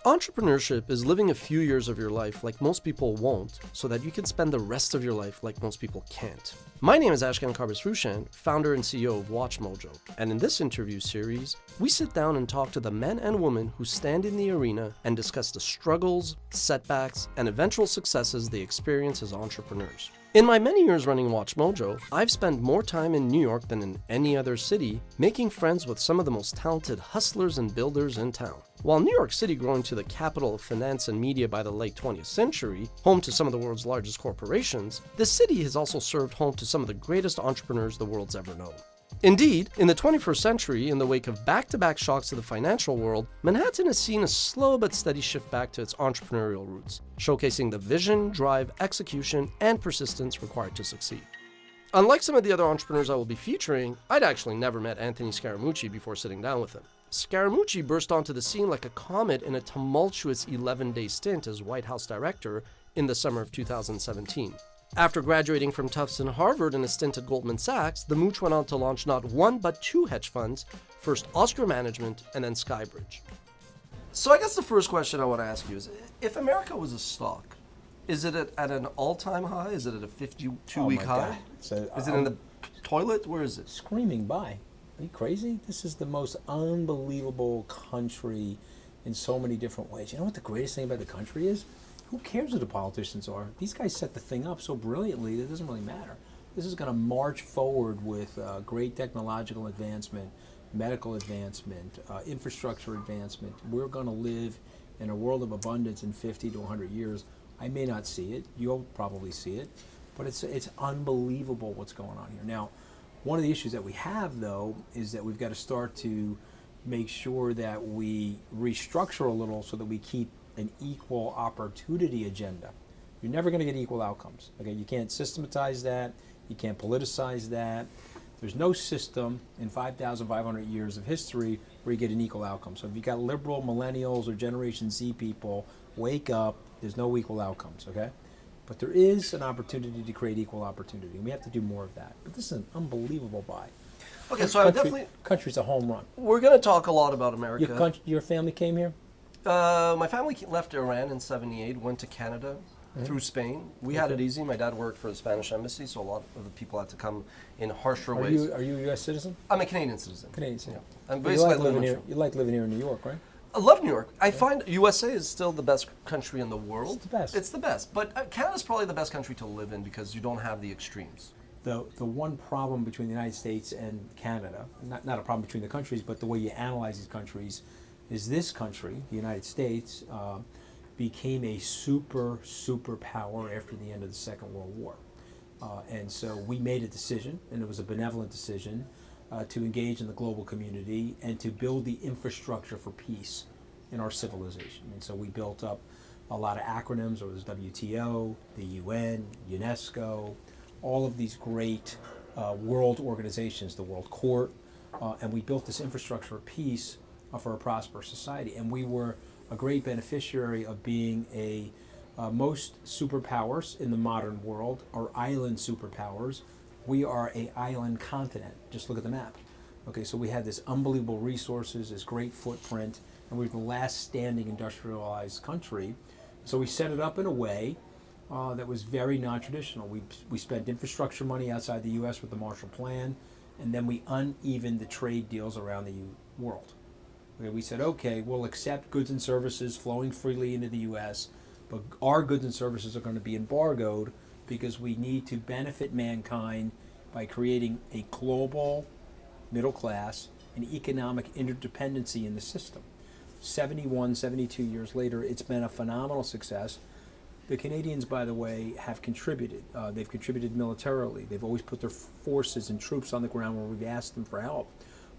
Entrepreneurship is living a few years of your life like most people won't, so that you can spend the rest of your life like most people can't. My name is Ashkan Karbasfrooshan, founder and CEO of WatchMojo, and in this interview series, we sit down and talk to the men and women who stand in the arena and discuss the struggles, setbacks, and eventual successes they experience as entrepreneurs. In my many years running WatchMojo, I've spent more time in New York than in any other city, making friends with some of the most talented hustlers and builders in town. While New York City growing to the capital of finance and media by the late 20th century, home to some of the world's largest corporations, the city has also served home to some of the greatest entrepreneurs the world's ever known. Indeed, in the 21st century, in the wake of back-to-back shocks to the financial world, Manhattan has seen a slow but steady shift back to its entrepreneurial roots, showcasing the vision, drive, execution, and persistence required to succeed. Unlike some of the other entrepreneurs I will be featuring, I'd actually never met Anthony Scaramucci before sitting down with him. Scaramucci burst onto the scene like a comet in a tumultuous 11-day stint as White House director in the summer of 2017. After graduating from Tufts and Harvard and a stint at Goldman Sachs, the Mooch went on to launch not one but two hedge funds, first Oscar Management and then Skybridge. So I guess the first question I want to ask you is, if America was a stock, is it at an all-time high? Is it at a 52-week high? So, is it in the toilet? Where is it? Screaming by. Are you crazy? This is the most unbelievable country in so many different ways. You know what the greatest thing about the country is? Who cares who the politicians are? These guys set the thing up so brilliantly that it doesn't really matter. This is going to march forward with great technological advancement, medical advancement, infrastructure advancement. We're going to live in a world of abundance in 50 to 100 years. I may not see it. You'll probably see it. But it's unbelievable what's going on here. Now, one of the issues that we have, though, is that we've got to start to make sure that we restructure a little so that we keep an equal opportunity agenda. You're never going to get equal outcomes. Okay, you can't systematize that. You can't politicize that. There's no system in 5,500 years of history where you get an equal outcome. So if you got liberal millennials or Generation Z people, wake up. There's no equal outcomes. Okay, but there is an opportunity to create equal opportunity, and we have to do more of that. But this is an unbelievable buy. Okay, so I would definitely. Country's a home run. We're going to talk a lot about America. Your family came here? My family left Iran in '78, went to Canada through Spain. We had it easy. My dad worked for the Spanish embassy, so a lot of the people had to come in harsher ways. Are you a U.S. citizen? I'm a Canadian citizen. Canadian citizen. Yeah. I'm basically You like living here in New York, right? I love New York. I find USA is still the best country in the world. It's the best. It's the best. But Canada's probably the best country to live in because you don't have the extremes. The one problem between the United States and Canada, not a problem between the countries, but the way you analyze these countries, is this country, the United States, became a super power after the end of the Second World War. And so we made a decision, and it was a benevolent decision, to engage in the global community and to build the infrastructure for peace in our civilization. And so we built up a lot of acronyms. There was WTO, the UN, UNESCO, all of these great world organizations, the World Court, and we built this infrastructure of peace for a prosperous society. And we were a great beneficiary of being most superpowers in the modern world are island superpowers. We are an island continent. Just look at the map. Okay, so we had this unbelievable resources, this great footprint, and we were the last standing industrialized country. So we set it up in a way that was very non-traditional. We spent infrastructure money outside the U.S. with the Marshall Plan, and then we unevened the trade deals around the world. Okay, we said, okay, we'll accept goods and services flowing freely into the U.S., but our goods and services are going to be embargoed because we need to benefit mankind by creating a global middle class and economic interdependency in the system. 72 years later, it's been a phenomenal success. The Canadians, by the way, have contributed. They've contributed militarily. They've always put their forces and troops on the ground where we've asked them for help.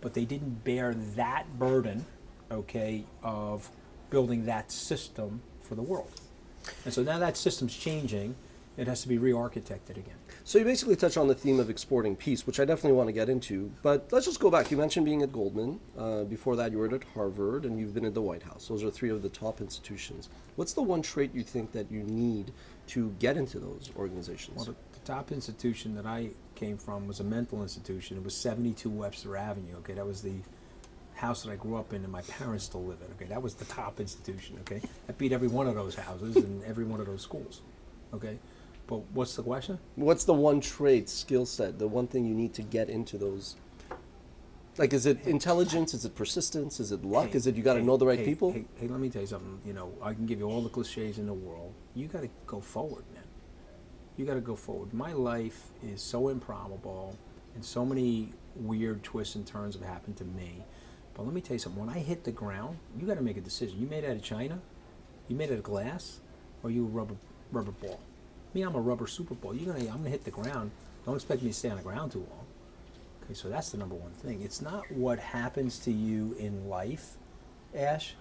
But they didn't bear that burden, okay, of building that system for the world. And so now that system's changing. It has to be re-architected again. So you basically touch on the theme of exporting peace, which I definitely want to get into. But let's just go back. You mentioned being at Goldman. Before that, you were at Harvard, and you've been at the White House. Those are three of the top institutions. What's the one trait you think that you need to get into those organizations? Well, the top institution that I came from was a mental institution. It was 72 Webster Avenue. Okay, that was the house that I grew up in and my parents still live in. Okay, that was the top institution. Okay, I beat every one of those houses and every one of those schools. Okay, but what's the question? What's the one trait, skill set, the one thing you need to get into those? Like, is it intelligence? Is it persistence? Is it luck? Is it you got to know the right people? Hey, let me tell you something. You know, I can give you all the cliches in the world. You got to go forward, man. You got to go forward. My life is so improbable, and so many weird twists and turns have happened to me. But let me tell you something. When I hit the ground, you got to make a decision. You made out of china, you made out of glass, or you a rubber ball. Me, I'm a rubber super ball. I'm gonna hit the ground. Don't expect me to stay on the ground too long. Okay, so that's the number one thing. It's not what happens to you in life, Ash.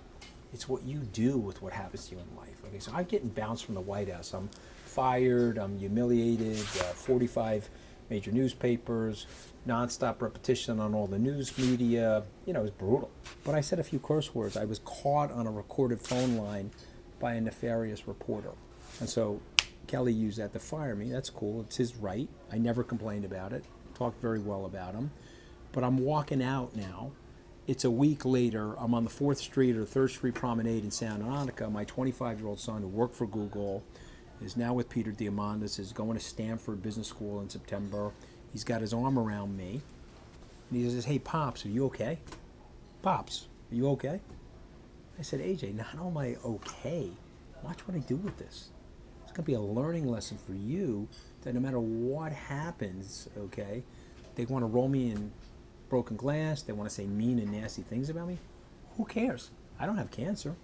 It's what you do with what happens to you in life. Okay, so I'm getting bounced from the White House. I'm fired. I'm humiliated. 45 major newspapers, nonstop repetition on all the news media. You know, it was brutal. But I said a few curse words. I was caught on a recorded phone line by a nefarious reporter. And so Kelly used that to fire me. That's cool. It's his right. I never complained about it. Talked very well about him. But I'm walking out now. It's a week later. I'm on the 4th Street or 3rd Street Promenade in Santa Monica. My 25-year-old son, who worked for Google, is now with Peter Diamandis, is going to Stanford Business School in September. He's got his arm around me. And he says, "Hey, Pops, are you okay? Pops, are you okay?" I said, "AJ, not only am I okay, watch what I do with this. It's going to be a learning lesson for you that no matter what happens, okay, they want to roll me in broken glass. They want to say mean and nasty things about me. Who cares? I don't have cancer.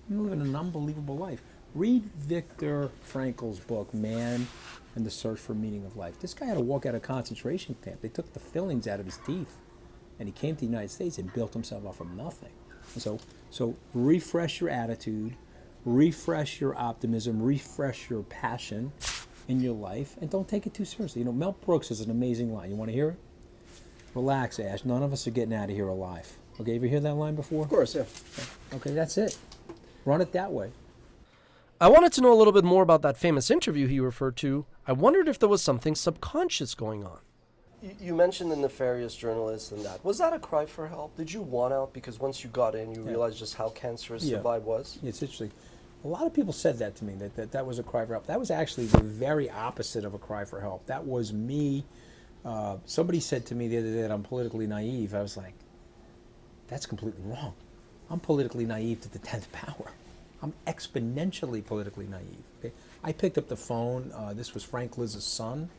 I'm living an unbelievable life." Read Viktor Frankl's book, Man and the Search for Meaning of Life. This guy had to walk out of concentration camp. They took the fillings out of his teeth. And he came to the United States and built himself up from nothing. And so refresh your attitude, refresh your optimism, refresh your passion in your life, and don't take it too seriously. You know, Mel Brooks has an amazing line. You want to hear it? Relax, Ash. None of us are getting out of here alive. Okay, ever hear that line before? Of course, yeah. Okay, that's it. Run it that way. I wanted to know a little bit more about that famous interview he referred to. I wondered if there was something subconscious going on. You mentioned the nefarious journalist and that. Was that a cry for help? Did you want out because once you got in, you realized just how cancerous the vibe was? It's interesting. A lot of people said that to me, that was a cry for help. That was actually the very opposite of a cry for help. That was me. Somebody said to me the other day that I'm politically naive. I was like, that's completely wrong. I'm politically naive to the 10th power. I'm exponentially politically naive. Okay? I picked up the phone. This was Frank Liz's son.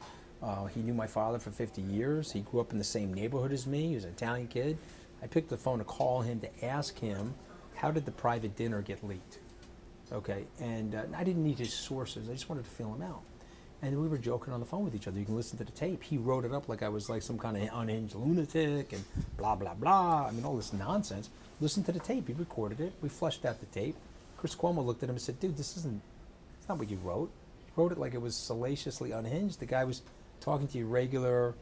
He knew my father for 50 years. He grew up in the same neighborhood as me. He was an Italian kid. I picked the phone to call him to ask him, how did the private dinner get leaked? Okay, and I didn't need his sources. I just wanted to feel him out. And we were joking on the phone with each other. You can listen to the tape. He wrote it up like I was like some kind of unhinged lunatic and blah, blah, blah. I mean, all this nonsense. Listen to the tape. He recorded it. We flushed out the tape. Chris Cuomo looked at him and said, "Dude, it's not what you wrote. You wrote it like it was salaciously unhinged. The guy was talking to you regular,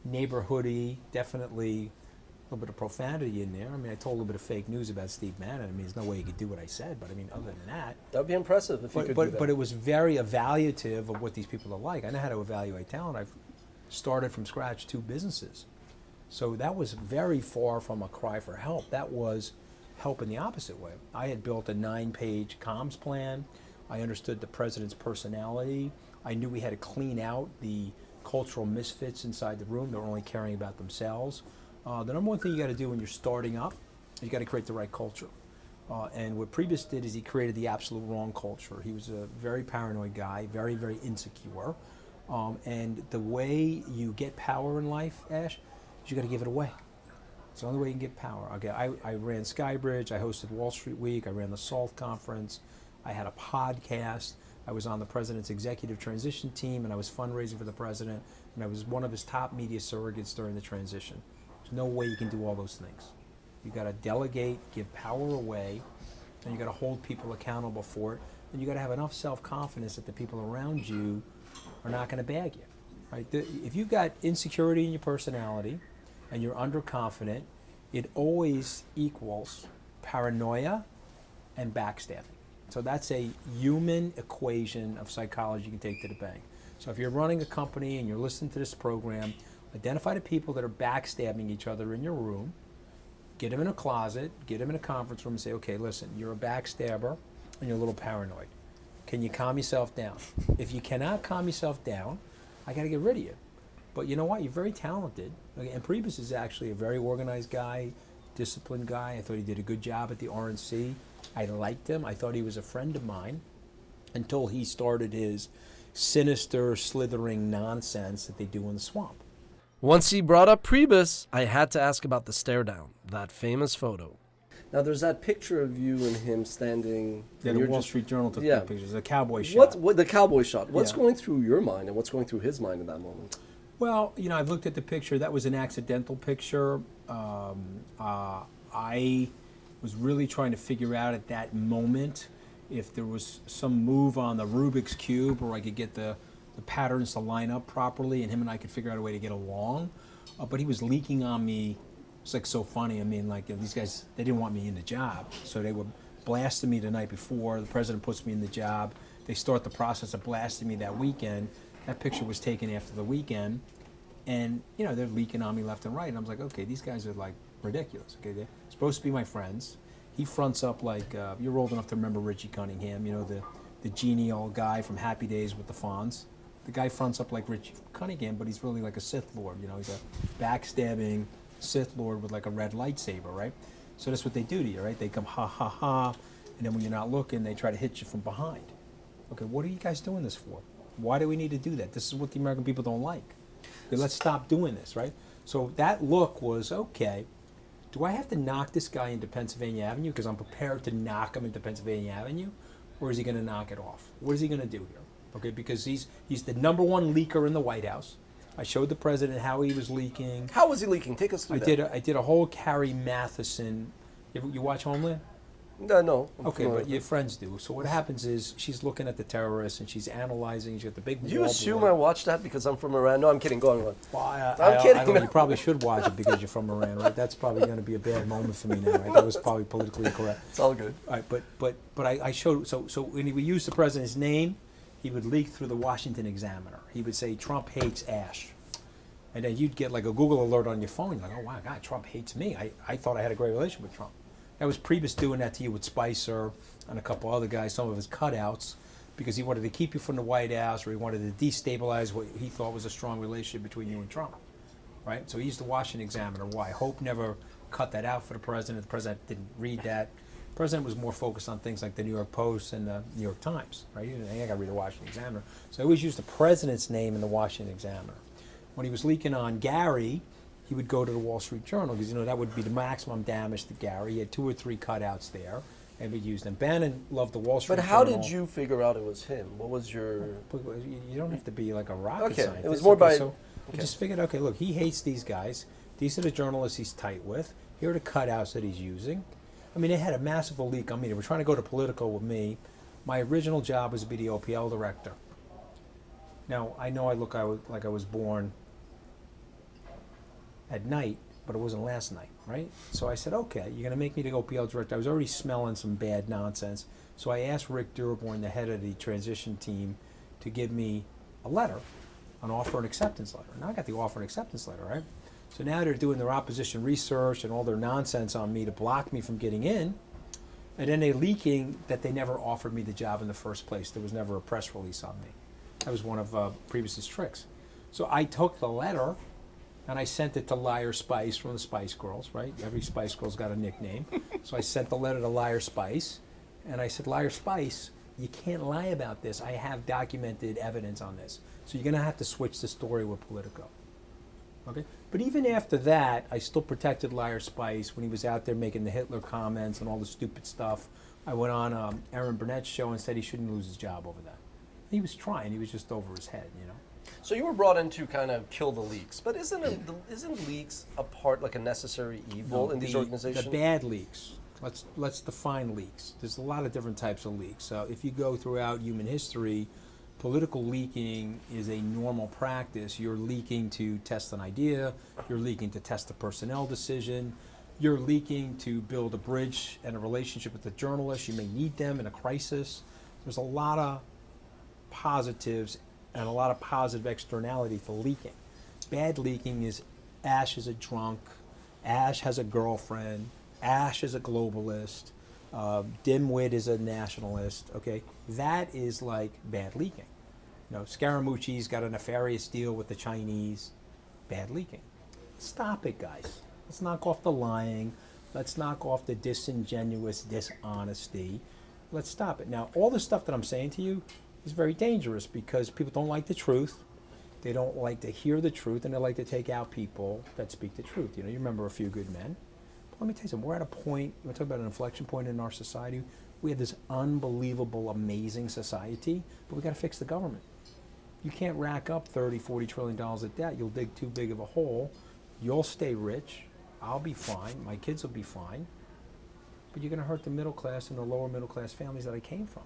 neighborhoody, definitely a little bit of profanity in there. I mean, I told a little bit of fake news about Steve Bannon. I mean, there's no way you could do what I said, but I mean, other than that." That would be impressive if you could do that. But it was very evaluative of what these people are like. I know how to evaluate talent. I've started from scratch 2 businesses. So that was very far from a cry for help. That was help in the opposite way. I had built a 9-page comms plan. I understood the president's personality. I knew we had to clean out the cultural misfits inside the room. They're only caring about themselves. The number one thing you got to do when you're starting up is you got to create the right culture. And what Priebus did is he created the absolute wrong culture. He was a very paranoid guy, very, very insecure. And the way you get power in life, Ash, is you got to give it away. It's the only way you can get power. Okay, I ran Skybridge, I hosted Wall Street Week, I ran the SALT conference, I had a podcast, I was on the president's executive transition team, and I was fundraising for the president, and I was one of his top media surrogates during the transition. There's no way you can do all those things. You got to delegate, give power away, and you got to hold people accountable for it, and you got to have enough self-confidence that the people around you are not going to bag you. Right? If you've got insecurity in your personality, and you're underconfident, it always equals paranoia and backstabbing. So that's a human equation of psychology you can take to the bank. So if you're running a company and you're listening to this program, identify the people that are backstabbing each other in your room, get him in a closet, get him in a conference room and say, okay, listen, you're a backstabber and you're a little paranoid. Can you calm yourself down? If you cannot calm yourself down, I got to get rid of you. But you know what? You're very talented. And Priebus is actually a very organized guy, disciplined guy. I thought he did a good job at the RNC. I liked him. I thought he was a friend of mine until he started his sinister, slithering nonsense that they do in the swamp. Once he brought up Priebus, I had to ask about the stare down, that famous photo. Now, there's that picture of you and him standing. Yeah, the Wall Street Journal took that picture. The cowboy shot. What the cowboy shot? What's going through your mind and what's going through his mind in that moment? Well, you know, I've looked at the picture. That was an accidental picture. I was really trying to figure out at that moment if there was some move on the Rubik's Cube where I could get the patterns to line up properly and him and I could figure out a way to get along. But he was leaking on me. It's like so funny. I mean, like these guys, they didn't want me in the job. So they were blasting me the night before. The president puts me in the job. They start the process of blasting me that weekend. That picture was taken after the weekend. And, you know, they're leaking on me left and right. And I was like, okay, these guys are like ridiculous. Okay, they're supposed to be my friends. He fronts up like, you're old enough to remember Richie Cunningham, you know, the genial guy from Happy Days with the Fonz. The guy fronts up like Richie Cunningham, but he's really like a Sith Lord. You know, he's a backstabbing Sith Lord with like a red lightsaber, right? So that's what they do to you, right? They come ha ha ha, and then when you're not looking, they try to hit you from behind. Okay, what are you guys doing this for? Why do we need to do that? This is what the American people don't like. Okay, let's stop doing this, right? So that look was, okay, do I have to knock this guy into Pennsylvania Avenue because I'm prepared to knock him into Pennsylvania Avenue, or is he going to knock it off? What is he going to do here? Okay, because he's the number one leaker in the White House. I showed the president how he was leaking. How was he leaking? Take us through that. I did a whole Carrie Matheson. You watch Homeland? No. Okay, but your friends do. So what happens is she's looking at the terrorists and she's analyzing. She's got the big. You assume I watched that because I'm from Iran? No, I'm kidding. Go on. Well, I'm kidding. I don't know, you probably should watch it because you're from Iran, right? That's probably going to be a bad moment for me now, right? That was probably politically incorrect. It's all good. All right, but I showed. So when he would use the president's name, he would leak through the Washington Examiner. He would say Trump hates Ash. And then you'd get like a Google alert on your phone. You're like, oh, wow, God, Trump hates me. I thought I had a great relationship with Trump. That was Priebus doing that to you with Spicer and a couple other guys, some of his cutouts, because he wanted to keep you from the White House or he wanted to destabilize what he thought was a strong relationship between you and Trump, right? So he used the Washington Examiner. Why? Hope never cut that out for the president. The president didn't read that. The president was more focused on things like the New York Post and the New York Times, right? He didn't think I got to read the Washington Examiner. So I always used the president's name in the Washington Examiner. When he was leaking on Gary, he would go to the Wall Street Journal because, you know, that would be the maximum damage to Gary. He had 2 or 3 cutouts there, and we'd use them. Bannon loved the Wall Street Journal. But how did you figure out it was him? What was your... You don't have to be like a rocket scientist. It was more by... So I just figured, okay, look, he hates these guys. These are the journalists he's tight with. Here are the cutouts that he's using. I mean, they had a massive leak. I mean, they were trying to go to political with me. My original job was to be the OPL director. Now, I know I look like I was born at night, but it wasn't last night, right? So I said, okay, you're going to make me the OPL director. I was already smelling some bad nonsense. So I asked Rick Durborn, the head of the transition team, to give me a letter, an offer and acceptance letter. Now I got the offer and acceptance letter, right? So now they're doing their opposition research and all their nonsense on me to block me from getting in. And then they're leaking that they never offered me the job in the first place. There was never a press release on me. That was one of Priebus's tricks. So I took the letter and I sent it to Liar Spice from the Spice Girls, right? Every Spice Girl's got a nickname. So I sent the letter to Liar Spice, and I said, Liar Spice, you can't lie about this. I have documented evidence on this. So you're going to have to switch the story with Politico. Okay? But even after that, I still protected Liar Spice when he was out there making the Hitler comments and all the stupid stuff. I went on Aaron Burnett's show and said he shouldn't lose his job over that. He was trying. He was just over his head, you know? So you were brought in to kind of kill the leaks, but isn't leaks a part, like a necessary evil in these organizations? The bad leaks. Let's define leaks. There's a lot of different types of leaks. If you go throughout human history, political leaking is a normal practice. You're leaking to test an idea. You're leaking to test a personnel decision. You're leaking to build a bridge and a relationship with the journalist. You may need them in a crisis. There's a lot of positives and a lot of positive externality for leaking. Bad leaking is Ash is a drunk, Ash has a girlfriend. Ash is a globalist. Dimwit is a nationalist. Okay, that is like bad leaking. Scaramucci's got a nefarious deal with the Chinese. Bad leaking. Stop it, guys. Let's knock off the lying. Let's knock off the disingenuous dishonesty. Let's stop it. Now, all the stuff that I'm saying to you is very dangerous because people don't like the truth. They don't like to hear the truth, and they like to take out people that speak the truth. You remember A Few Good Men. But let me tell you something. We're at a point, we're talking about an inflection point in our society. We have this unbelievable, amazing society, but we got to fix the government. You can't rack up $30-40 trillion of debt. You'll dig too big of a hole. You'll stay rich. I'll be fine. My kids will be fine. But you're going to hurt the middle class and the lower middle class families that I came from.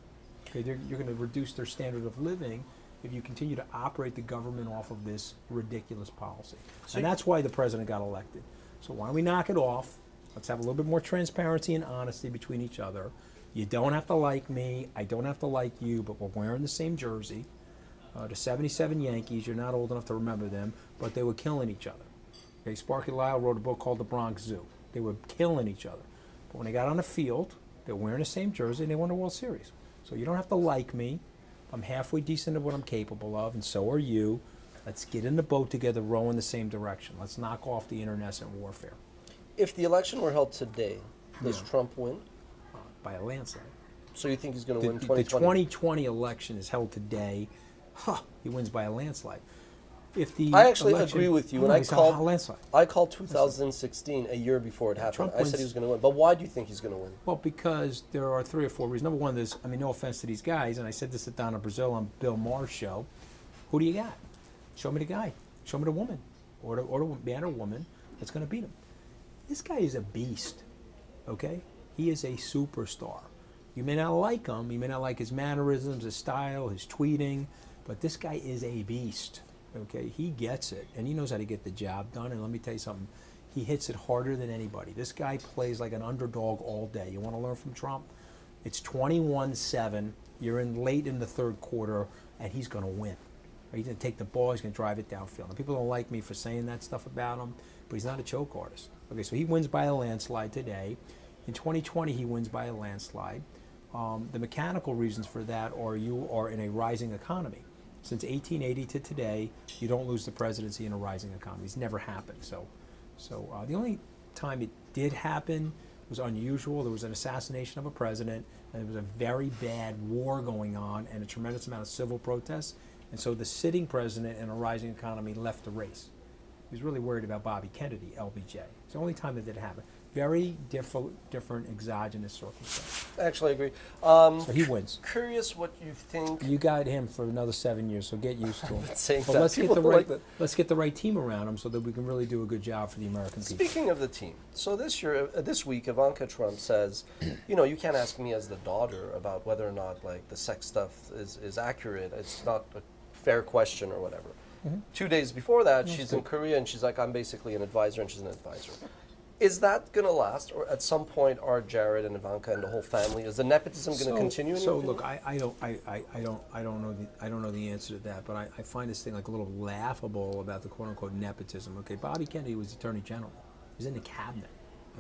Okay, you're going to reduce their standard of living if you continue to operate the government off of this ridiculous policy. And that's why the president got elected. So why don't we knock it off? Let's have a little bit more transparency and honesty between each other. You don't have to like me. I don't have to like you, but we're wearing the same jersey. The 77 Yankees, you're not old enough to remember them, but they were killing each other. Okay, Sparky Lyle wrote a book called The Bronx Zoo. They were killing each other. But when they got on the field, they're wearing the same jersey and they won the World Series. So you don't have to like me. I'm halfway decent at what I'm capable of, and so are you. Let's get in the boat together, row in the same direction. Let's knock off the internecine warfare. If the election were held today, does Trump win? By a landslide. So you think he's going to win 2020? The 2020 election is held today. He wins by a landslide. I actually agree with you. I called 2016 a year before it happened. I said he was going to win. But why do you think he's going to win? Well, because there are 3 or 4 reasons. Number one, no offense to these guys, and I said this at Donna Brazil on Bill Maher's show. Who do you got? Show me the guy. Show me the woman. Or the man or woman that's going to beat him. This guy is a beast, okay? He is a superstar. You may not like him. You may not like his mannerisms, his style, his tweeting, but this guy is a beast. Okay, he gets it, and he knows how to get the job done. And let me tell you something, he hits it harder than anybody. This guy plays like an underdog all day. You want to learn from Trump? It's 21-7. You're late in the third quarter, and he's going to win. He's going to take the ball. He's going to drive it downfield. And people don't like me for saying that stuff about him, but he's not a choke artist. Okay, so he wins by a landslide today. In 2020, he wins by a landslide. The mechanical reasons for that are you are in a rising economy. Since 1880 to today, you don't lose the presidency in a rising economy. It's never happened. So the only time it did happen was unusual. There was an assassination of a president, and there was a very bad war going on and a tremendous amount of civil protests. And so the sitting president in a rising economy left the race. He was really worried about Bobby Kennedy, LBJ. It's the only time it did happen. Very different exogenous circumstance. Actually, I agree. So he wins. Curious what you think. You got him for another 7 years, so get used to him. But let's get the right team around him so that we can really do a good job for the American people. Speaking of the team, so this week, Ivanka Trump says, you can't ask me as the daughter about whether or not the sex stuff is accurate. It's not a fair question or whatever. Mm-hmm. 2 days before that, she's in Korea and she's like, I'm basically an advisor, and she's an advisor. Is that going to last, or at some point are Jared and Ivanka and the whole family? Is the nepotism going to continue? So look, I don't know the answer to that, but I find this thing a little laughable about the quote unquote nepotism. Okay, Bobby Kennedy was Attorney General. He was in the cabinet.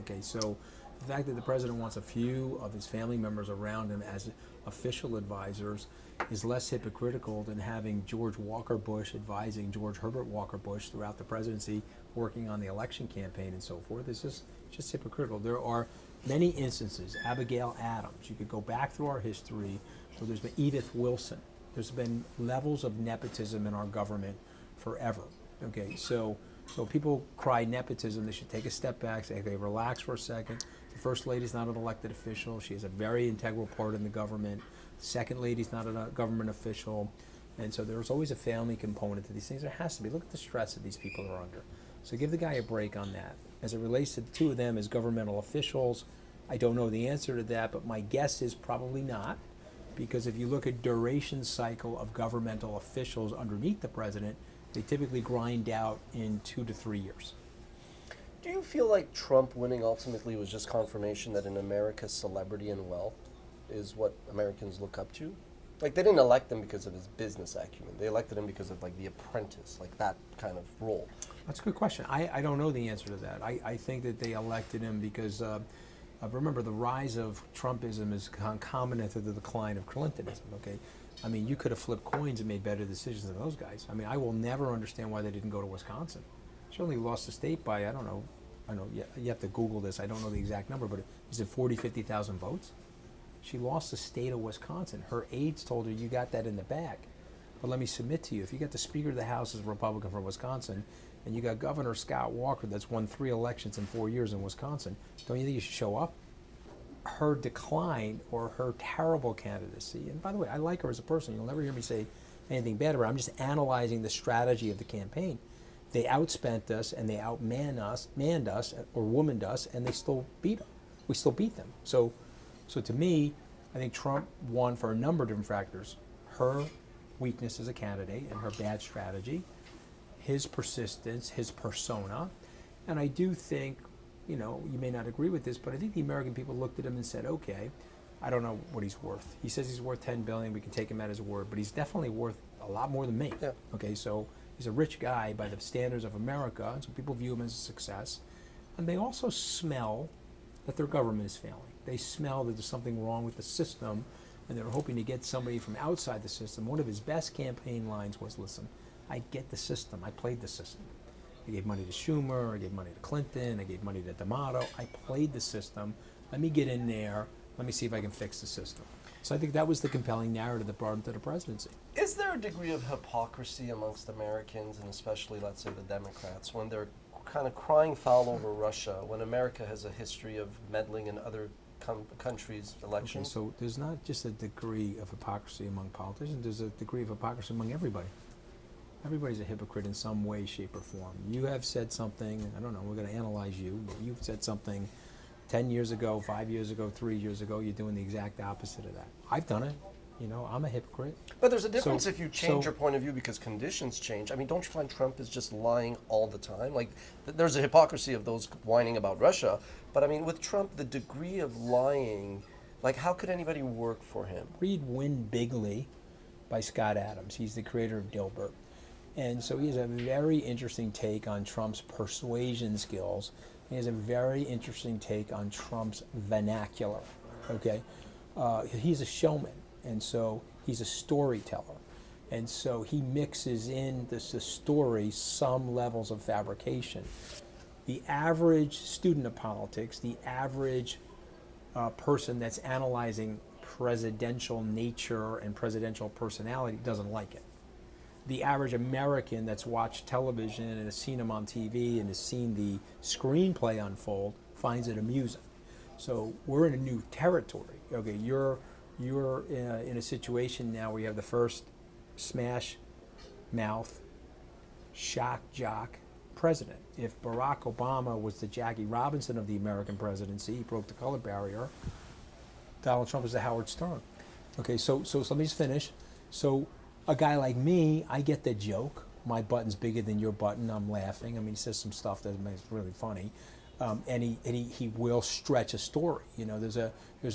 Okay, so the fact that the president wants a few of his family members around him as official advisors is less hypocritical than having George Walker Bush advising George Herbert Walker Bush throughout the presidency, working on the election campaign and so forth. It's just hypocritical. There are many instances. Abigail Adams. You could go back through our history. So there's been Edith Wilson. There's been levels of nepotism in our government forever. Okay, so people cry nepotism. They should take a step back, say, okay, relax for a second. The First Lady's not an elected official. She is a very integral part in the government. The Second Lady's not a government official. And so there's always a family component to these things. There has to be. Look at the stress that these people are under. So give the guy a break on that. As it relates to the two of them as governmental officials, I don't know the answer to that, but my guess is probably not, because if you look at duration cycle of governmental officials underneath the president, they typically grind out in 2 to 3 years. Do you feel like Trump winning ultimately was just confirmation that in America, celebrity and wealth is what Americans look up to? Like, they didn't elect him because of his business acumen. They elected him because of, like, The Apprentice, like that kind of role. That's a good question. I don't know the answer to that. I think that they elected him because, remember, the rise of Trumpism is concomitant to the decline of Clintonism, okay? I mean, you could have flipped coins and made better decisions than those guys. I mean, I will never understand why they didn't go to Wisconsin. She only lost the state by, I don't know, you have to Google this, I don't know the exact number, but is it 40, 50,000 votes? She lost the state of Wisconsin. Her aides told her, you got that in the bag. But let me submit to you, if you got the Speaker of the House as a Republican from Wisconsin, and you got Governor Scott Walker that's won 3 elections in 4 years in Wisconsin, don't you think you should show up? Her decline or her terrible candidacy, and by the way, I like her as a person. You'll never hear me say anything bad about her. I'm just analyzing the strategy of the campaign. They outspent us and they manned us, or womaned us, and they still beat them. We still beat them. So to me, I think Trump won for a number of different factors. Her weakness as a candidate and her bad strategy, his persistence, his persona, and I do think, you know, you may not agree with this, but I think the American people looked at him and said, okay, I don't know what he's worth. He says he's worth $10 billion. We can take him at his word, but he's definitely worth a lot more than me. Yeah. Okay, so he's a rich guy by the standards of America, and so people view him as a success. And they also smell that their government is failing. They smell that there's something wrong with the system, and they're hoping to get somebody from outside the system. One of his best campaign lines was, listen, I get the system. I played the system. I gave money to Schumer, I gave money to Clinton, I gave money to D'Amato. I played the system. Let me get in there. Let me see if I can fix the system. So I think that was the compelling narrative that brought him to the presidency. Is there a degree of hypocrisy amongst Americans, and especially, let's say, the Democrats, when they're kind of crying foul over Russia, when America has a history of meddling in other countries' elections? Okay, so there's not just a degree of hypocrisy among politicians, there's a degree of hypocrisy among everybody. Everybody's a hypocrite in some way, shape, or form. You have said something, I don't know, we're going to analyze you, but you've said something 10 years ago, 5 years ago, 3 years ago, you're doing the exact opposite of that. I've done it. You know, I'm a hypocrite. But there's a difference if you change your point of view because conditions change. I mean, don't you find Trump is just lying all the time? Like, there's a hypocrisy of those whining about Russia, but I mean, with Trump, the degree of lying, like, how could anybody work for him? Read Win Bigly by Scott Adams. He's the creator of Dilbert. And so he has a very interesting take on Trump's persuasion skills. He has a very interesting take on Trump's vernacular, okay? He's a showman, and so he's a storyteller. And so he mixes in the story some levels of fabrication. The average student of politics, the average person that's analyzing presidential nature and presidential personality doesn't like it. The average American that's watched television and has seen him on TV and has seen the screenplay unfold finds it amusing. So we're in a new territory. Okay, you're in a situation now where you have the first smash mouth, shock jock president. If Barack Obama was the Jackie Robinson of the American presidency, he broke the color barrier. Donald Trump is the Howard Stern. Okay, so let me just finish. So a guy like me, I get the joke. My button's bigger than your button. I'm laughing. I mean, he says some stuff that makes it really funny, and he will stretch a story. You know, there's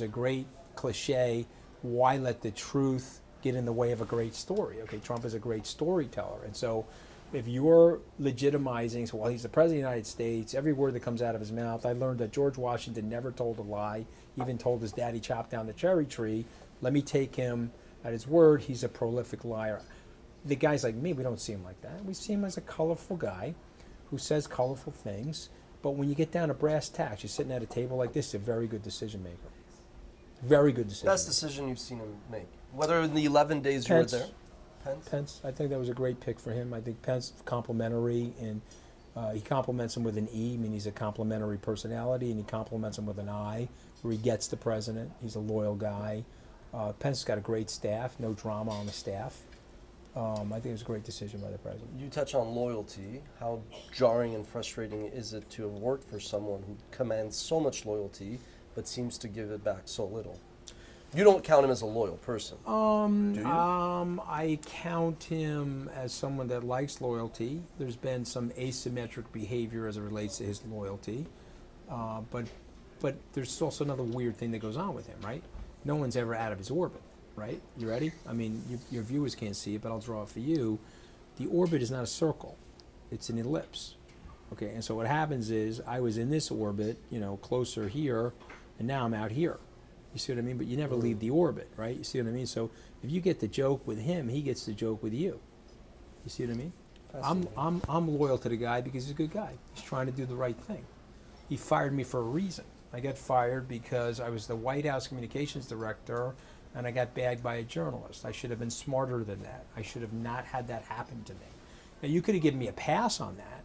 a great cliche. Why let the truth get in the way of a great story? Okay, Trump is a great storyteller, and so if you're legitimizing, so while he's the president of the United States, every word that comes out of his mouth, I learned that George Washington never told a lie, even told his daddy chopped down the cherry tree. Let me take him at his word. He's a prolific liar. The guys like me, we don't see him like that. We see him as a colorful guy who says colorful things, but when you get down to brass tacks, you're sitting at a table like this, he's a very good decision maker. Very good decision. Best decision you've seen him make, whether in the 11 days you were there. Pence. I think that was a great pick for him. I think Pence complimentary, and he compliments him with an E, I mean he's a complimentary personality, and he compliments him with an I, where he gets the president. He's a loyal guy. Pence's got a great staff, no drama on the staff. I think it was a great decision by the president. You touch on loyalty. How jarring and frustrating is it to have worked for someone who commands so much loyalty but seems to give it back so little? You don't count him as a loyal person, do you? I count him as someone that likes loyalty. There's been some asymmetric behavior as it relates to his loyalty, but there's also another weird thing that goes on with him, right? No one's ever out of his orbit, right? You ready? I mean, your viewers can't see it, but I'll draw it for you. The orbit is not a circle, it's an ellipse. Okay, and so what happens is I was in this orbit, closer here, and now I'm out here. You see what I mean? But you never leave the orbit, right? You see what I mean? So if you get the joke with him, he gets the joke with you. You see what I mean? I'm loyal to the guy because he's a good guy. He's trying to do the right thing. He fired me for a reason. I got fired because I was the White House communications director and I got bagged by a journalist. I should have been smarter than that. I should have not had that happen to me. Now, you could have given me a pass on that.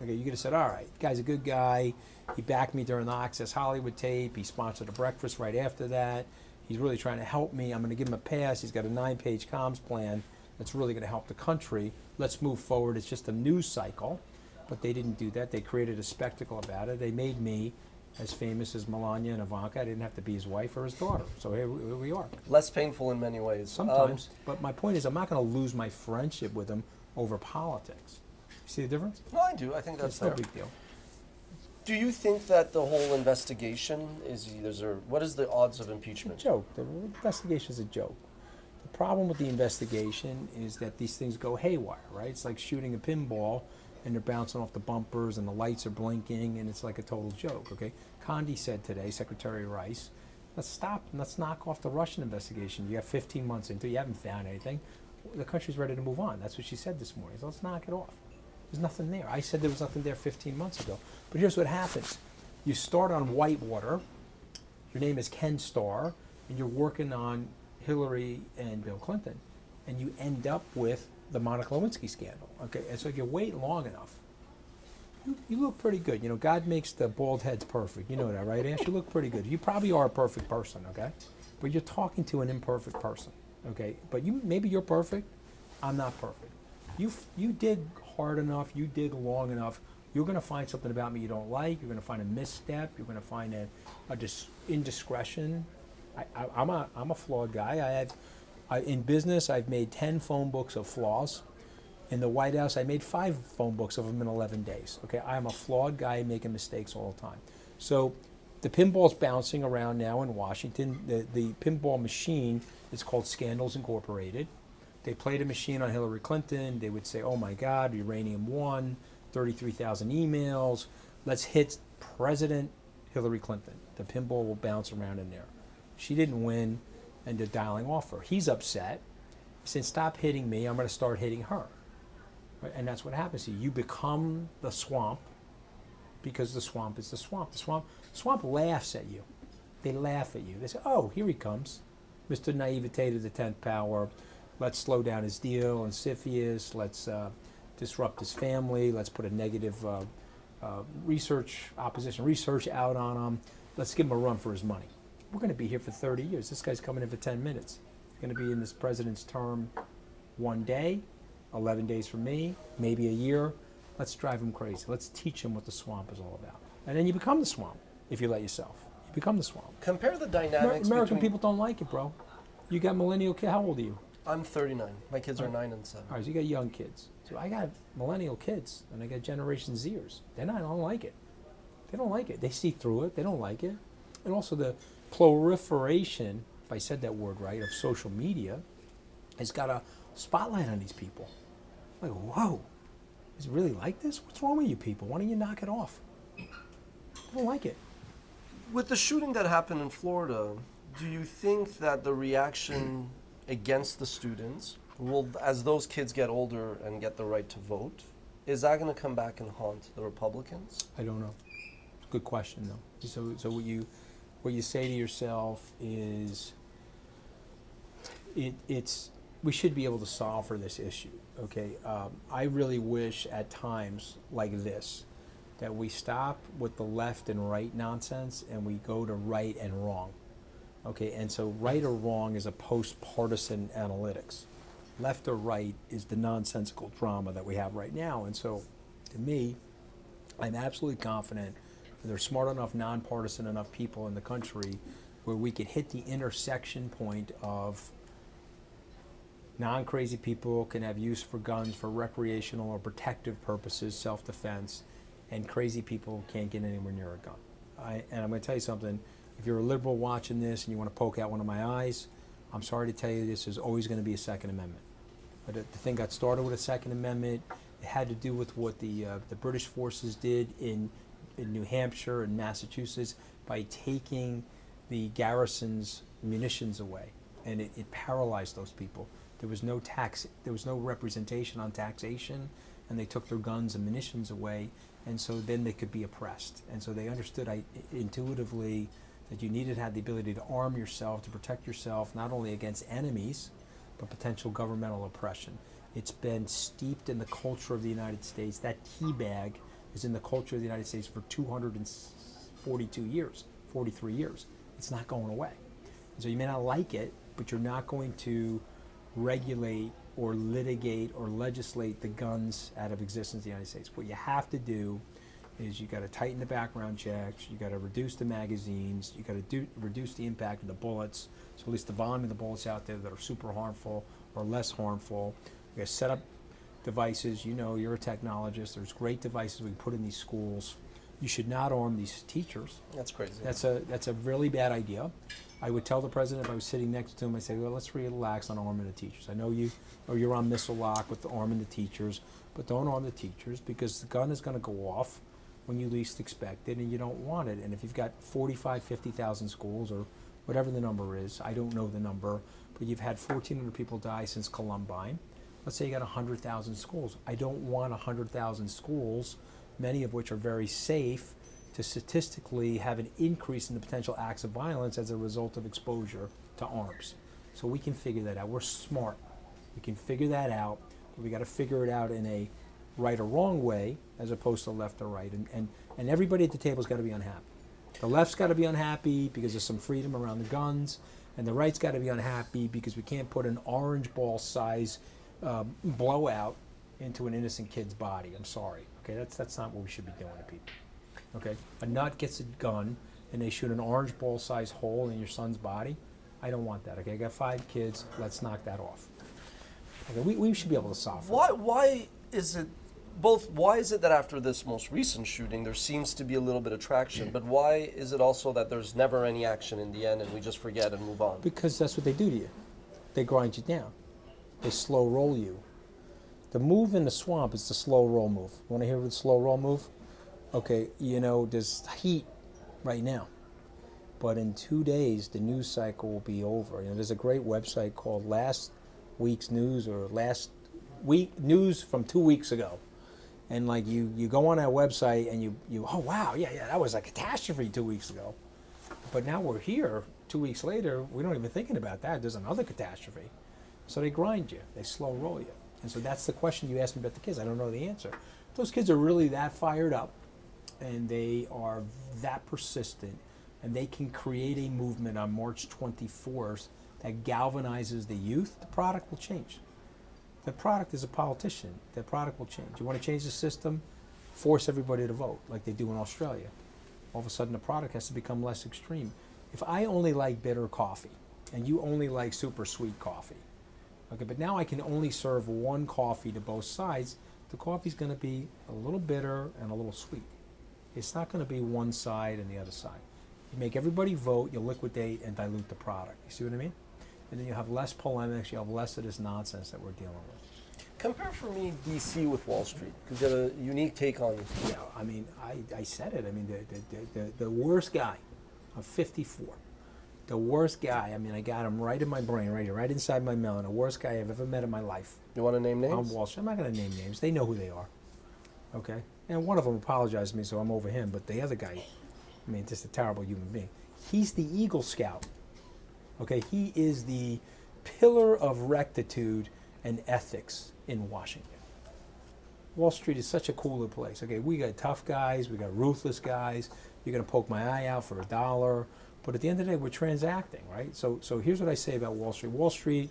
Okay, you could have said, all right, guy's a good guy. He backed me during the Access Hollywood tape. He sponsored a breakfast right after that. He's really trying to help me. I'm going to give him a pass. He's got a 9-page comms plan that's really going to help the country. Let's move forward. It's just a news cycle. But they didn't do that. They created a spectacle about it. They made me as famous as Melania and Ivanka. I didn't have to be his wife or his daughter. So here we are. Less painful in many ways. Sometimes. But my point is, I'm not going to lose my friendship with him over politics. You see the difference? No, I do. I think that's fair. No big deal. Do you think that the whole investigation what is the odds of impeachment? It's a joke. The investigation is a joke. The problem with the investigation is that these things go haywire, right? It's like shooting a pinball and they're bouncing off the bumpers and the lights are blinking and it's like a total joke, okay? Condi said today, Secretary Rice, let's knock off the Russian investigation. You have 15 months into it, you haven't found anything. The country's ready to move on. That's what she said this morning. So let's knock it off. There's nothing there. I said there was nothing there 15 months ago. But here's what happens. You start on Whitewater, your name is Ken Starr, and you're working on Hillary and Bill Clinton, and you end up with the Monica Lewinsky scandal. Okay, and so if you wait long enough, you look pretty good. God makes the bald heads perfect. You know that, right, Ash? You look pretty good. You probably are a perfect person, okay? But you're talking to an imperfect person, okay? But maybe you're perfect. I'm not perfect. You dig hard enough, you dig long enough, you're going to find something about me you don't like. You're going to find a misstep. You're going to find a indiscretion. I'm a flawed guy. In business, I've made 10 phone books of flaws. In the White House, I made 5 phone books of them in 11 days. Okay, I'm a flawed guy making mistakes all the time. So the pinball's bouncing around now in Washington. The pinball machine is called Scandals Incorporated. They played a machine on Hillary Clinton. They would say, oh my God, uranium 1, 33,000 emails. Let's hit President Hillary Clinton. The pinball will bounce around in there. She didn't win, and they're dialing off her. He's upset. He said, stop hitting me. I'm going to start hitting her. Right? And that's what happens to you. You become the swamp because the swamp is the swamp. The swamp laughs at you. They laugh at you. They say, oh, here he comes. Mr. Naivete to the 10th power. Let's slow down his deal on CFIUS. Let's disrupt his family. Let's put a negative opposition research out on him. Let's give him a run for his money. We're going to be here for 30 years. This guy's coming in for 10 minutes. He's going to be in this president's term 1 day, 11 days from me, maybe a year. Let's drive him crazy. Let's teach him what the swamp is all about. And then you become the swamp if you let yourself. You become the swamp. Compare the dynamics American people don't like it, bro. You got millennial kids. How old are you? I'm 39. My kids are 9 and 7. All right, so you got young kids. So I got millennial kids, and I got Generation Zers. They don't like it. They don't like it. They see through it. They don't like it. And also the proliferation, if I said that word right, of social media has got a spotlight on these people. Like, whoa, is it really like this? What's wrong with you people? Why don't you knock it off? I don't like it. With the shooting that happened in Florida, do you think that the reaction against the students will, as those kids get older and get the right to vote, is that going to come back and haunt the Republicans? I don't know. Good question, though. So what you say to yourself is, we should be able to solve for this issue. Okay, I really wish at times like this that we stop with the left and right nonsense and we go to right and wrong. Okay, and so right or wrong is a post-partisan analytics. Left or right is the nonsensical drama that we have right now. And so, to me, I'm absolutely confident that there's smart enough, nonpartisan enough people in the country where we could hit the intersection point of non-crazy people can have use for guns for recreational or protective purposes, self-defense, and crazy people can't get anywhere near a gun. And I'm going to tell you something. If you're a liberal watching this and you want to poke out one of my eyes, I'm sorry to tell you this, there's always going to be a Second Amendment. But the thing got started with a Second Amendment. It had to do with what the British forces did in New Hampshire and Massachusetts by taking the garrison's munitions away, and it paralyzed those people. There was no representation on taxation, and they took their guns and munitions away, and so then they could be oppressed. And so they understood intuitively that you needed to have the ability to arm yourself, to protect yourself, not only against enemies, but potential governmental oppression. It's been steeped in the culture of the United States. That tea bag is in the culture of the United States for 242 years, 43 years. It's not going away. And so you may not like it, but you're not going to regulate or litigate or legislate the guns out of existence in the United States. What you have to do is you got to tighten the background checks, you got to reduce the magazines, you got to reduce the impact of the bullets, so at least the volume of the bullets out there that are super harmful or less harmful. You got to set up devices. You know, you're a technologist. There's great devices we can put in these schools. You should not arm these teachers. That's crazy. That's a really bad idea. I would tell the president if I was sitting next to him, I'd say, well, let's relax on arming the teachers. I know you're on missile lock with arming the teachers, but don't arm the teachers because the gun is going to go off when you least expect it, and you don't want it. And if you've got 45, 50,000 schools, or whatever the number is, I don't know the number, but you've had 1,400 people die since Columbine. Let's say you got 100,000 schools. I don't want 100,000 schools, many of which are very safe, to statistically have an increase in the potential acts of violence as a result of exposure to arms. So we can figure that out. We're smart. We can figure that out, but we got to figure it out in a right or wrong way as opposed to left or right. And everybody at the table's got to be unhappy. The left's got to be unhappy because there's some freedom around the guns, and the right's got to be unhappy because we can't put an orange ball size blowout into an innocent kid's body. I'm sorry. Okay, that's not what we should be doing to people. Okay, a nut gets a gun and they shoot an orange ball size hole in your son's body. I don't want that. Okay, I got 5 kids. Let's knock that off. Okay, we should be able to solve that. Why is it that after this most recent shooting there seems to be a little bit of traction, but why is it also that there's never any action in the end and we just forget and move on? Because that's what they do to you. They grind you down. They slow roll you. The move in the swamp is the slow roll move. Want to hear the slow roll move? Okay, you know, there's heat right now, but in 2 days the news cycle will be over. You know, there's a great website called Last Week's News, or Last Week News from 2 weeks ago. And like you go on that website and you oh wow, yeah, that was a catastrophe 2 weeks ago. But now we're here 2 weeks later, we don't even thinking about that. There's another catastrophe. So they grind you, they slow roll you. And so that's the question you asked me about the kids. I don't know the answer. Those kids are really that fired up, and they are that persistent, and they can create a movement on March 24th that galvanizes the youth. The product will change. The product is a politician. The product will change. You want to change the system? Force everybody to vote like they do in Australia. All of a sudden the product has to become less extreme. If I only like bitter coffee and you only like super sweet coffee, okay, but now I can only serve one coffee to both sides, the coffee's going to be a little bitter and a little sweet. It's not going to be one side and the other side. You make everybody vote, you liquidate and dilute the product. You see what I mean? And then you have less polemics, you have less of this nonsense that we're dealing with. Compare for me DC with Wall Street, because you have a unique take on this. Yeah, I mean, I said it. I mean, the worst guy, I'm 54. The worst guy, I mean, I got him right in my brain, right here, right inside my melon. The worst guy I've ever met in my life. You want to name names? On Wall Street. I'm not going to name names. They know who they are. Okay? And one of them apologized to me, so I'm over him. But the other guy, I mean, just a terrible human being. He's the Eagle Scout. Okay? He is the pillar of rectitude and ethics in Washington. Wall Street is such a cooler place. Okay, we got tough guys, we got ruthless guys. You're going to poke my eye out for $1. But at the end of the day, we're transacting, right? So here's what I say about Wall Street. Wall Street,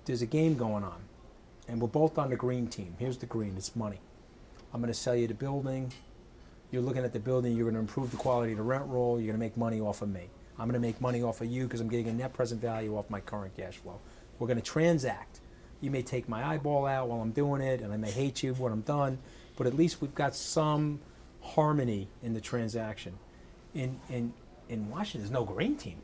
there's a game going on, and we're both on the green team. Here's the green, it's money. I'm going to sell you the building. You're looking at the building, you're going to improve the quality of the rent roll, you're going to make money off of me. I'm going to make money off of you because I'm getting a net present value off my current cash flow. We're going to transact. You may take my eyeball out while I'm doing it, and I may hate you when I'm done, but at least we've got some harmony in the transaction. In Washington, there's no green team.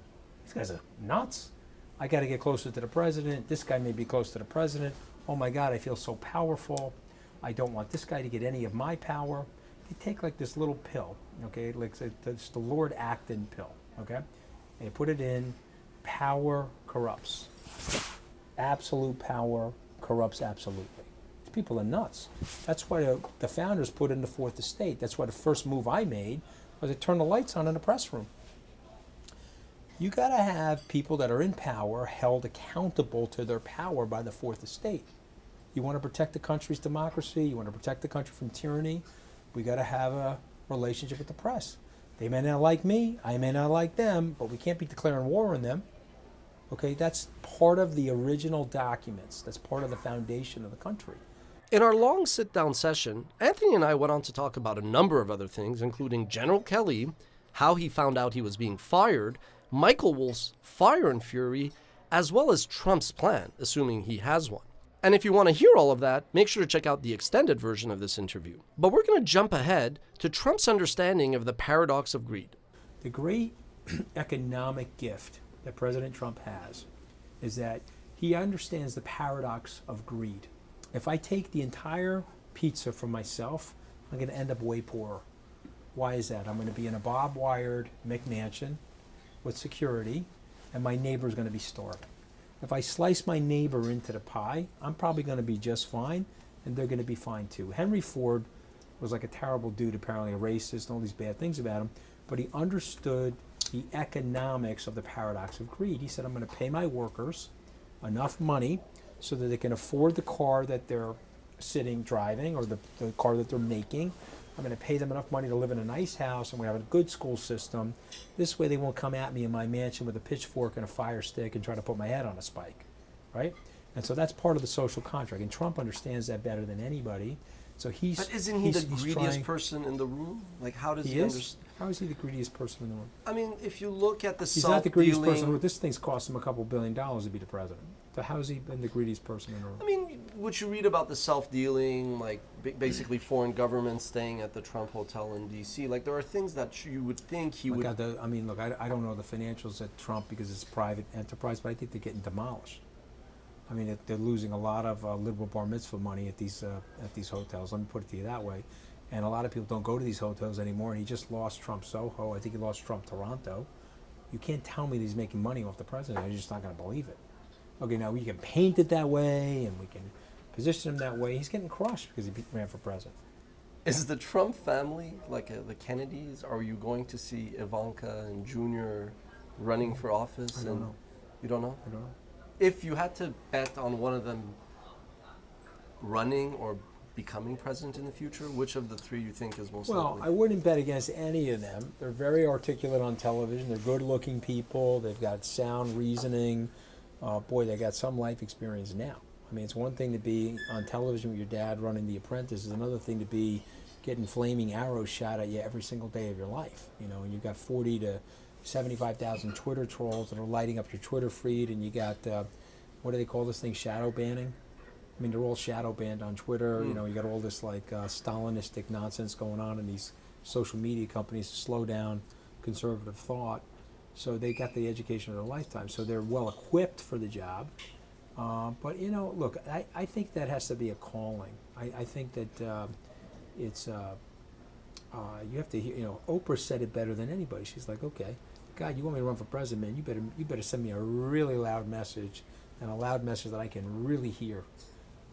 These guys are nuts. I got to get closer to the president. This guy may be close to the president. Oh my God, I feel so powerful. I don't want this guy to get any of my power. They take like this little pill, okay? Like it's the Lord Acton pill, okay? They put it in. Power corrupts. Absolute power corrupts absolutely. These people are nuts. That's why the founders put in the fourth estate. That's why the first move I made was to turn the lights on in the press room. You got to have people that are in power held accountable to their power by the fourth estate. You want to protect the country's democracy, you want to protect the country from tyranny, we got to have a relationship with the press. They may not like me, I may not like them, but we can't be declaring war on them. Okay, that's part of the original documents. That's part of the foundation of the country. In our long sit-down session, Anthony and I went on to talk about a number of other things, including General Kelly, how he found out he was being fired, Michael Wolff's fire and fury, as well as Trump's plan, assuming he has one. And if you want to hear all of that, make sure to check out the extended version of this interview. But we're going to jump ahead to Trump's understanding of the paradox of greed. The great economic gift that President Trump has is that he understands the paradox of greed. If I take the entire pizza for myself, I'm going to end up way poorer. Why is that? I'm going to be in a barbed-wired McMansion with security, and my neighbor's going to be starving. If I slice my neighbor into the pie, I'm probably going to be just fine, and they're going to be fine too. Henry Ford was like a terrible dude, apparently a racist, and all these bad things about him, but he understood the economics of the paradox of greed. He said, I'm going to pay my workers enough money so that they can afford the car that they're sitting driving or the car that they're making. I'm going to pay them enough money to live in a nice house. I'm going to have a good school system. This way they won't come at me in my mansion with a pitchfork and a fire stick and try to put my head on a spike, right? And so that's part of the social contract. And Trump understands that better than anybody. So But isn't he the greediest person in the room? Like, how does he understand? How is he the greediest person in the room? I mean, if you look at the He's not the greediest person in the room. This thing's cost him a couple $2 billion to be the president. So how has he been the greediest person in the room? I mean, what you read about the self-dealing, like basically foreign governments staying at the Trump Hotel in D.C., like there are things that you would think he would... I don't know the financials at Trump because it's a private enterprise, but I think they're getting demolished. I mean, they're losing a lot of liberal bar mitzvah money at these hotels. Let me put it to you that way. And a lot of people don't go to these hotels anymore. And he just lost Trump Soho. I think he lost Trump Toronto. You can't tell me that he's making money off the president. I'm just not going to believe it. Okay, now we can paint it that way, and we can position him that way. He's getting crushed because he ran for president. Is the Trump family, like the Kennedys, are you going to see Ivanka and Junior running for office? I don't know. You don't know? I don't know. If you had to bet on one of them running or becoming president in the future, which of the three you think is most likely? Well, I wouldn't bet against any of them. They're very articulate on television. They're good-looking people. They've got sound reasoning. They got some life experience now. I mean, it's one thing to be on television with your dad running The Apprentice. It's another thing to be getting flaming arrows shot at you every single day of your life. You know, and you've got 40 to 75,000 Twitter trolls that are lighting up your Twitter feed, and you got, what do they call this thing, shadow banning? I mean, they're all shadow banned on Twitter. You know, you got all this like Stalinistic nonsense going on in these social media companies to slow down conservative thought. So they got the education of their lifetime. So they're well equipped for the job. But, you know, look, I think that has to be a calling. I think that it's, you have to hear, you know, Oprah said it better than anybody. She's like, okay, God, you want me to run for president, man, you better send me a really loud message, and a loud message that I can really hear.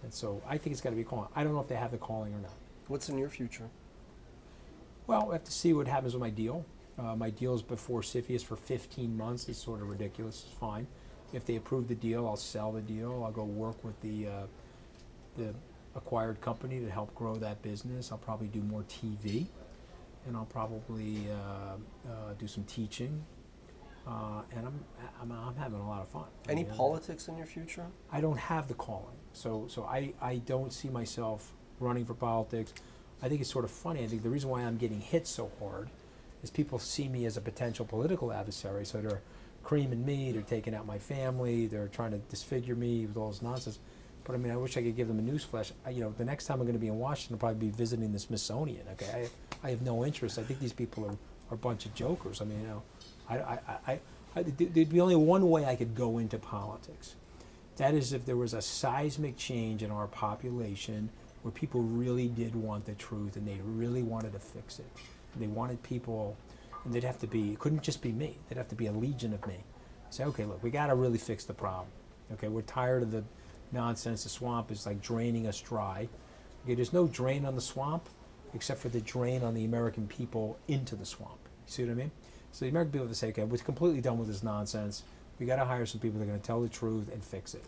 And so I think it's got to be a calling. I don't know if they have the calling or not. What's in your future? Well, we have to see what happens with my deal. My deal is before CFIUS for 15 months. It's sort of ridiculous. It's fine. If they approve the deal, I'll sell the deal. I'll go work with the acquired company to help grow that business. I'll probably do more TV, and I'll probably do some teaching. And I'm having a lot of fun. Any politics in your future? I don't have the calling, so I don't see myself running for politics. I think it's sort of funny. I think the reason why I'm getting hit so hard is people see me as a potential political adversary, so they're creaming me, they're taking out my family, they're trying to disfigure me with all this nonsense. But I mean, I wish I could give them a newsflash. The next time I'm going to be in Washington, I'll probably be visiting the Smithsonian. Okay, I have no interest. I think these people are a bunch of jokers. I mean, There'd be only one way I could go into politics. That is if there was a seismic change in our population where people really did want the truth and they really wanted to fix it. They wanted people, and they'd have to be, it couldn't just be me, there'd have to be a legion of me. Say, okay, look, we got to really fix the problem. Okay, we're tired of the nonsense. The swamp is like draining us dry. Okay, there's no drain on the swamp except for the drain on the American people into the swamp. You see what I mean? So the American people have to say, okay, we're completely done with this nonsense. We got to hire some people that are going to tell the truth and fix it.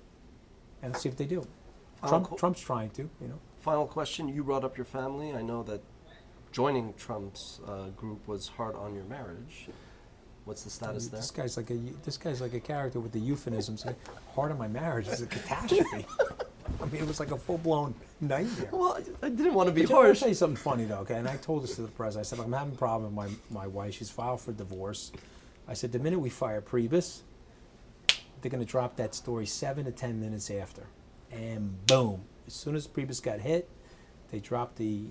And let's see if they do. Trump's trying to, you know. Final question. You brought up your family. I know that joining Trump's group was hard on your marriage. What's the status there? This guy's like a character with the euphemisms. Hard on my marriage is a catastrophe. I mean, it was like a full-blown nightmare. Well, I didn't want to be I'll harsh. tell you something funny, though, okay? And I told this to the press. I said, I'm having a problem with my wife. She's filed for divorce. I said, the minute we fire Priebus, they're going to drop that story 7 to 10 minutes after. And boom. As soon as Priebus got hit, they dropped the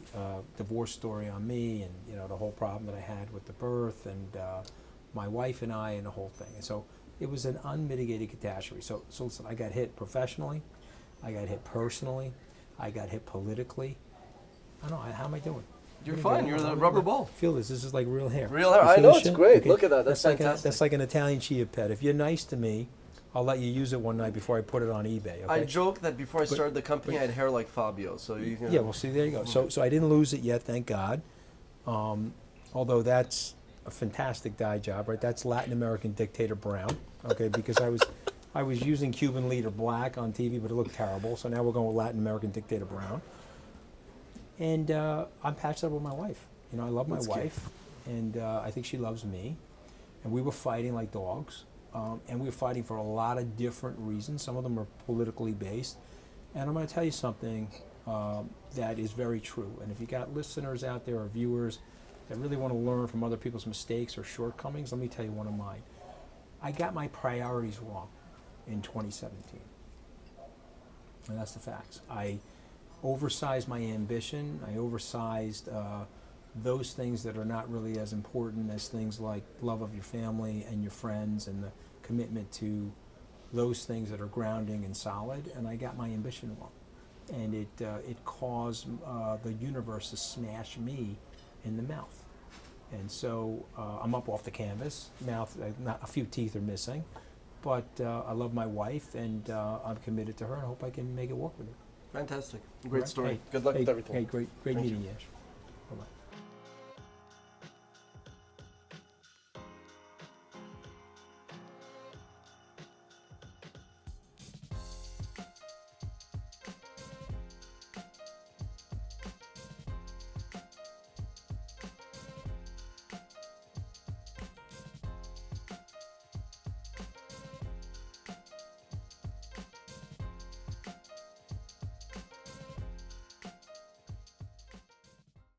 divorce story on me and, you know, the whole problem that I had with the birth and my wife and I and the whole thing. And so it was an unmitigated catastrophe. So listen, I got hit professionally. I got hit personally. I got hit politically. I don't know. How am I doing? You're fine. You're the rubber ball. Feel this. This is like real hair. Real hair. You I feel know. this It's shit? great. Okay. Look at that. That's fantastic. That's like an Italian Chia pet. If you're nice to me, I'll let you use it one night before I put it on eBay. Okay? I joke that before I started the company, I had hair like Fabio. So you can. Yeah. Well, see, there you go. So I didn't lose it yet, thank God. Although that's a fantastic dye job, right? That's Latin American dictator brown. Okay, because I was using Cuban leader black on TV, but it looked terrible. So now we're going with Latin American dictator brown. And I'm patched up with my wife. You know, I love my wife, and I think she loves me. And we were fighting like dogs, and we were fighting for a lot of different reasons. Some of them are politically based. And I'm going to tell you something that is very true. And if you got listeners out there or viewers that really want to learn from other people's mistakes or shortcomings, let me tell you one of mine. I got my priorities wrong in 2017. And that's the facts. I oversized my ambition. I oversized those things that are not really as important as things like love of your family and your friends and the commitment to those things that are grounding and solid. And I got my ambition wrong. And it caused the universe to smash me in the mouth. And so I'm up off the canvas. Mouth, not a few teeth are missing. But I love my wife, and I'm committed to her, and I hope I can make it work with her. Fantastic. Great story. Hey, Good luck with everything. Hey, great meeting you.